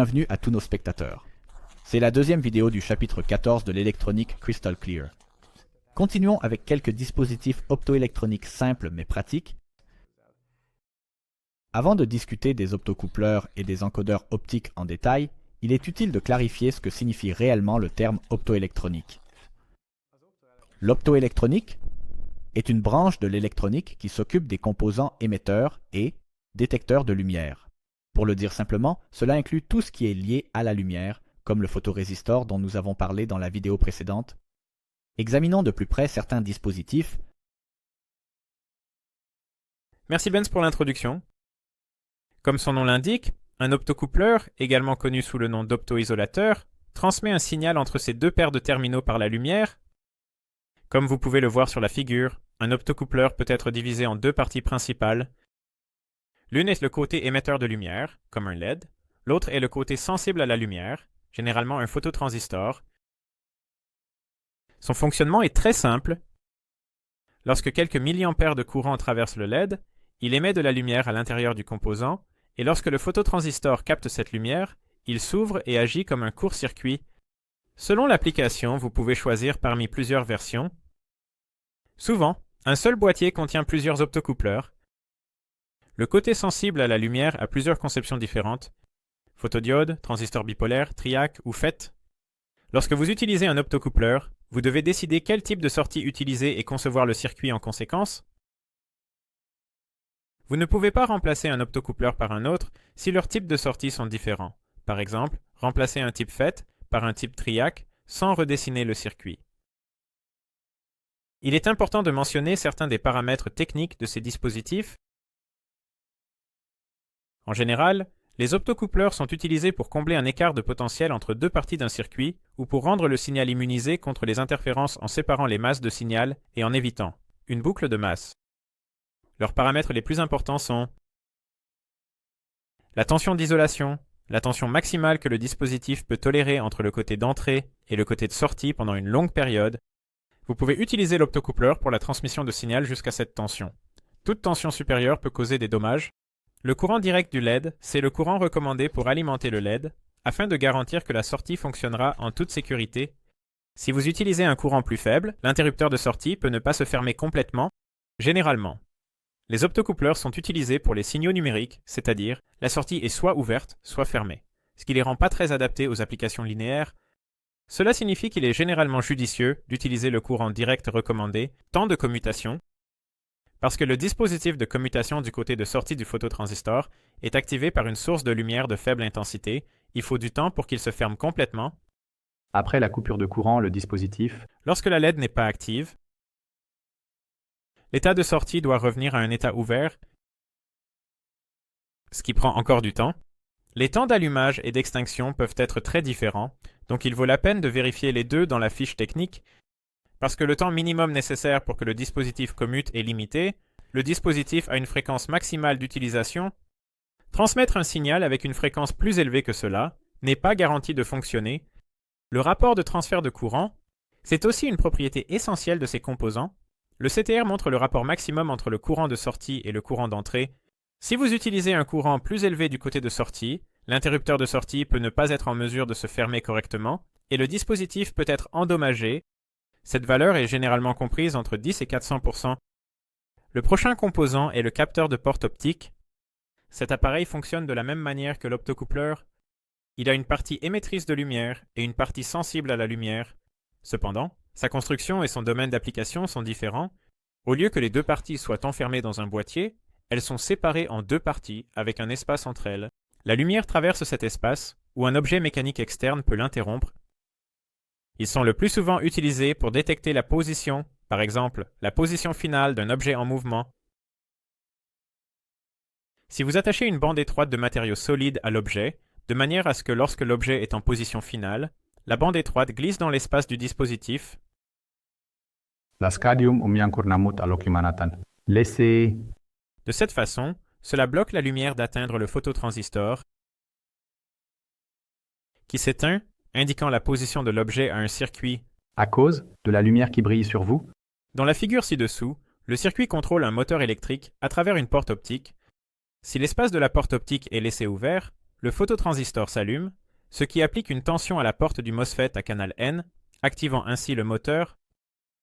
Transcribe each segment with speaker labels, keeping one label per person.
Speaker 1: bienvenue à tous nos spectateurs. C'est la deuxième vidéo du chapitre 14 de l'électronique Crystal Clear. Continuons avec quelques dispositifs optoélectroniques simples mais pratiques. Avant de discuter des optocoupleurs et des encodeurs optiques en détail, il est utile de clarifier ce que signifie réellement le terme optoélectronique. L'optoélectronique est une branche de l'électronique qui s'occupe des composants émetteurs et détecteurs de lumière. Pour le dire simplement, cela inclut tout ce qui est lié à la lumière, comme le photorésistor dont nous avons parlé dans la vidéo précédente. Examinons de plus près certains dispositifs.
Speaker 2: Merci Benz pour l'introduction. Comme son nom l'indique, un optocoupleur, également connu sous le nom d'optoisolateur, transmet un signal entre ces deux paires de terminaux par la lumière. Comme vous pouvez le voir sur la figure, un optocoupleur peut être divisé en deux parties principales. L'une est le côté émetteur de lumière, comme un LED. L'autre est le côté sensible à la lumière, généralement un phototransistor. Son fonctionnement est très simple. Lorsque quelques milliampères de courant traversent le LED, il émet de la lumière à l'intérieur du composant, et lorsque le phototransistor capte cette lumière, il s'ouvre et agit comme un court-circuit. Selon l'application, vous pouvez choisir parmi plusieurs versions. Souvent, un seul boîtier contient plusieurs optocoupleurs. Le côté sensible à la lumière a plusieurs conceptions différentes. Photodiode, transistor bipolaire, triac ou FET. Lorsque vous utilisez un optocoupleur, vous devez décider quel type de sortie utiliser et concevoir le circuit en conséquence. Vous ne pouvez pas remplacer un optocoupleur par un autre si leurs types de sortie sont différents. Par exemple, remplacer un type FET par un type triac sans redessiner le circuit. Il est important de mentionner certains des paramètres techniques de ces dispositifs. En général, les optocoupleurs sont utilisés pour combler un écart de potentiel entre deux parties d'un circuit ou pour rendre le signal immunisé contre les interférences en séparant les masses de signal et en évitant une boucle de masse. Leurs paramètres les plus importants sont la tension d'isolation, la tension maximale que le dispositif peut tolérer entre le côté d'entrée et le côté de sortie pendant une longue période. Vous pouvez utiliser l'optocoupleur pour la transmission de signal jusqu'à cette tension. Toute tension supérieure peut causer des dommages. Le courant direct du LED, c'est le courant recommandé pour alimenter le LED, afin de garantir que la sortie fonctionnera en toute sécurité. Si vous utilisez un courant plus faible, l'interrupteur de sortie peut ne pas se fermer complètement, généralement. Les optocoupleurs sont utilisés pour les signaux numériques, c'est-à-dire la sortie est soit ouverte, soit fermée, ce qui les rend pas très adaptés aux applications linéaires. Cela signifie qu'il est généralement judicieux d'utiliser le courant direct recommandé, temps de commutation, parce que le dispositif de commutation du côté de sortie du phototransistor est activé par une source de lumière de faible intensité. Il faut du temps pour qu'il se ferme complètement.
Speaker 3: Après la coupure de courant, le dispositif,
Speaker 2: Lorsque la LED n'est pas active, l'état de sortie doit revenir à un état ouvert, ce qui prend encore du temps. Les temps d'allumage et d'extinction peuvent être très différents, donc il vaut la peine de vérifier les deux dans la fiche technique. Parce que le temps minimum nécessaire pour que le dispositif commute est limité, le dispositif a une fréquence maximale d'utilisation. Transmettre un signal avec une fréquence plus élevée que cela n'est pas garanti de fonctionner. Le rapport de transfert de courant, c'est aussi une propriété essentielle de ces composants. Le CTR montre le rapport maximum entre le courant de sortie et le courant d'entrée. Si vous utilisez un courant plus élevé du côté de sortie, l'interrupteur de sortie peut ne pas être en mesure de se fermer correctement et le dispositif peut être endommagé. Cette valeur est généralement comprise entre 10 et 400%. Le prochain composant est le capteur de porte optique. Cet appareil fonctionne de la même manière que l'optocoupleur. Il a une partie émettrice de lumière et une partie sensible à la lumière. Cependant, sa construction et son domaine d'application sont différents. Au lieu que les deux parties soient enfermées dans un boîtier, elles sont séparées en deux parties avec un espace entre elles. La lumière traverse cet espace, où un objet mécanique externe peut l'interrompre. Ils sont le plus souvent utilisés pour détecter la position, par exemple la position finale d'un objet en mouvement. Si vous attachez une bande étroite de matériaux solides à l'objet, de manière à ce que lorsque l'objet est en position finale, la bande étroite glisse dans l'espace du dispositif.
Speaker 3: laissez
Speaker 2: De cette façon, cela bloque la lumière d'atteindre le phototransistor, qui s'éteint, indiquant la position de l'objet à un circuit.
Speaker 3: à cause de la lumière qui brille sur vous.
Speaker 2: Dans la figure ci-dessous, le circuit contrôle un moteur électrique à travers une porte optique. Si l'espace de la porte optique est laissé ouvert, le phototransistor s'allume, ce qui applique une tension à la porte du MOSFET à canal N, activant ainsi le moteur.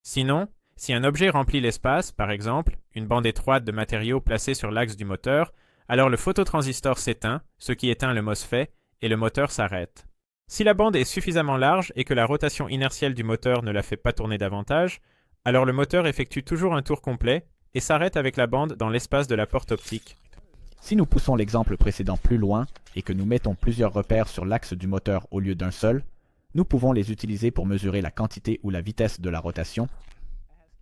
Speaker 2: Sinon, si un objet remplit l'espace, par exemple, une bande étroite de matériaux placée sur l'axe du moteur, alors le phototransistor s'éteint, ce qui éteint le MOSFET, et le moteur s'arrête. Si la bande est suffisamment large et que la rotation inertielle du moteur ne la fait pas tourner davantage, alors le moteur effectue toujours un tour complet et s'arrête avec la bande dans l'espace de la porte optique.
Speaker 1: Si nous poussons l'exemple précédent plus loin et que nous mettons plusieurs repères sur l'axe du moteur au lieu d'un seul, nous pouvons les utiliser pour mesurer la quantité ou la vitesse de la rotation.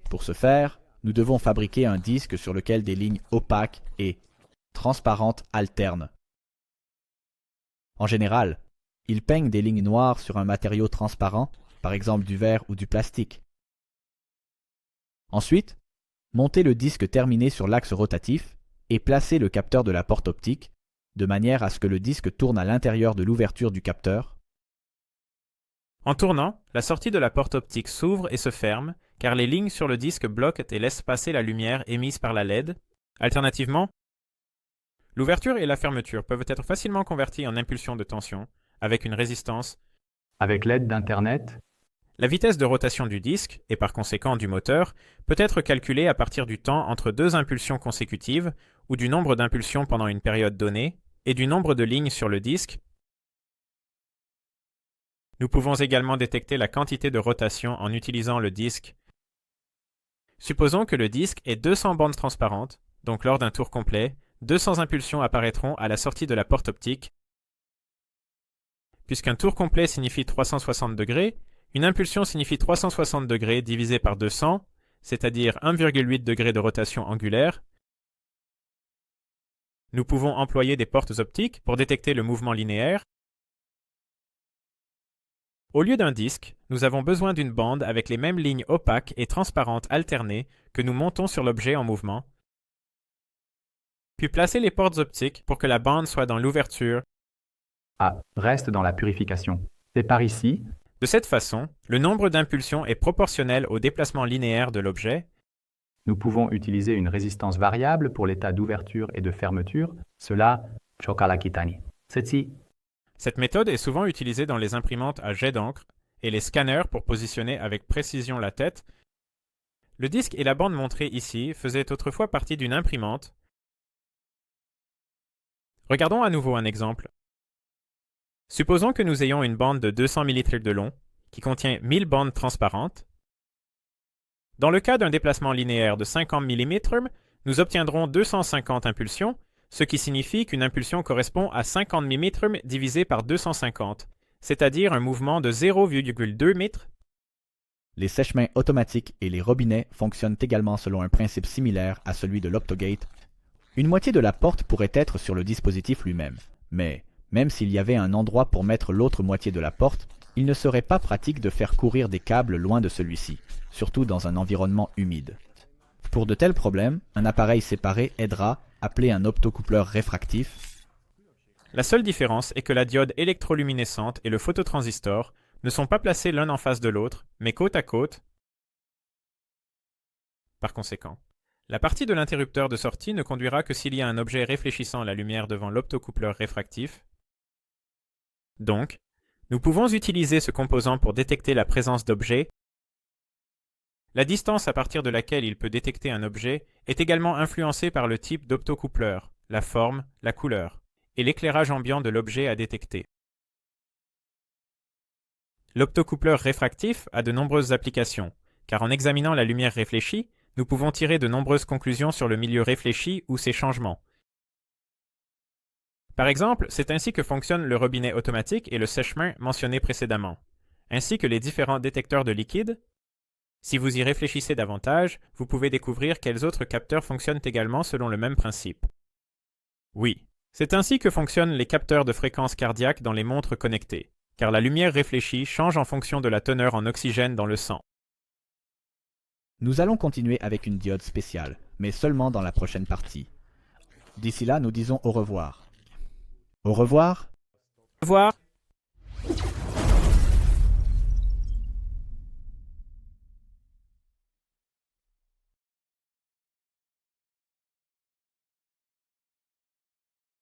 Speaker 1: Pour ce faire, nous devons fabriquer un disque sur lequel des lignes opaques et transparentes alternent. En général, ils peignent des lignes noires sur un matériau transparent, par exemple du verre ou du plastique. Ensuite, montez le disque terminé sur l'axe rotatif et placez le capteur de la porte optique, de manière à ce que le disque tourne à l'intérieur de l'ouverture du capteur.
Speaker 2: En tournant, la sortie de la porte optique s'ouvre et se ferme, car les lignes sur le disque bloquent et laissent passer la lumière émise par la LED. Alternativement, l'ouverture et la fermeture peuvent être facilement converties en impulsions de tension, avec une résistance.
Speaker 3: Avec l'aide d'Internet,
Speaker 2: La vitesse de rotation du disque, et par conséquent du moteur, peut être calculée à partir du temps entre deux impulsions consécutives, ou du nombre d'impulsions pendant une période donnée, et du nombre de lignes sur le disque. Nous pouvons également détecter la quantité de rotation en utilisant le disque. Supposons que le disque ait 200 bandes transparentes, donc lors d'un tour complet, 200 impulsions apparaîtront à la sortie de la porte optique. Puisqu'un tour complet signifie 360 degrés, une impulsion signifie 360 degrés divisé par 200, c'est-à-dire 1,8 degrés de rotation angulaire. Nous pouvons employer des portes optiques pour détecter le mouvement linéaire. Au lieu d'un disque, nous avons besoin d'une bande avec les mêmes lignes opaques et transparentes alternées que nous montons sur l'objet en mouvement, puis placer les portes optiques pour que la bande soit dans l'ouverture.
Speaker 3: A reste dans la purification. C'est par ici.
Speaker 2: De cette façon, le nombre d'impulsions est proportionnel au déplacement linéaire de l'objet.
Speaker 3: Nous pouvons utiliser une résistance variable pour l'état d'ouverture et de fermeture. Cela, Chokalakitani. Ceci.
Speaker 2: Cette méthode est souvent utilisée dans les imprimantes à jet d'encre et les scanners pour positionner avec précision la tête. Le disque et la bande montrée ici faisaient autrefois partie d'une imprimante. Regardons à nouveau un exemple. Supposons que nous ayons une bande de 200 ml de long qui contient 1000 bandes transparentes. Dans le cas d'un déplacement linéaire de 50 mm, nous obtiendrons 250 impulsions, ce qui signifie qu'une impulsion correspond à 50 mm divisé par 250, c'est-à-dire un mouvement de 0,2 mètres.
Speaker 1: Les sèche-mains automatiques et les robinets fonctionnent également selon un principe similaire à celui de l'Optogate. Une moitié de la porte pourrait être sur le dispositif lui-même, mais même s'il y avait un endroit pour mettre l'autre moitié de la porte, il ne serait pas pratique de faire courir des câbles loin de celui-ci, surtout dans un environnement humide. Pour de tels problèmes, un appareil séparé aidera, appelé un optocoupleur réfractif.
Speaker 2: La seule différence est que la diode électroluminescente et le phototransistor ne sont pas placés l'un en face de l'autre, mais côte à côte. Par conséquent, la partie de l'interrupteur de sortie ne conduira que s'il y a un objet réfléchissant la lumière devant l'optocoupleur réfractif. Donc, nous pouvons utiliser ce composant pour détecter la présence d'objets. La distance à partir de laquelle il peut détecter un objet est également influencée par le type d'optocoupleur, la forme, la couleur, et l'éclairage ambiant de l'objet à détecter. L'optocoupleur réfractif a de nombreuses applications, car en examinant la lumière réfléchie, nous pouvons tirer de nombreuses conclusions sur le milieu réfléchi ou ses changements. Par exemple, c'est ainsi que fonctionnent le robinet automatique et le sèche-main mentionnés précédemment, ainsi que les différents détecteurs de liquide. Si vous y réfléchissez davantage, vous pouvez découvrir quels autres capteurs fonctionnent également selon le même principe. Oui, c'est ainsi que fonctionnent les capteurs de fréquence cardiaque dans les montres connectées, car la lumière réfléchie change en fonction de la teneur en oxygène dans le sang.
Speaker 1: Nous allons continuer avec une diode spéciale, mais seulement dans la prochaine partie. D'ici là, nous disons au revoir. Au revoir.
Speaker 2: Au revoir.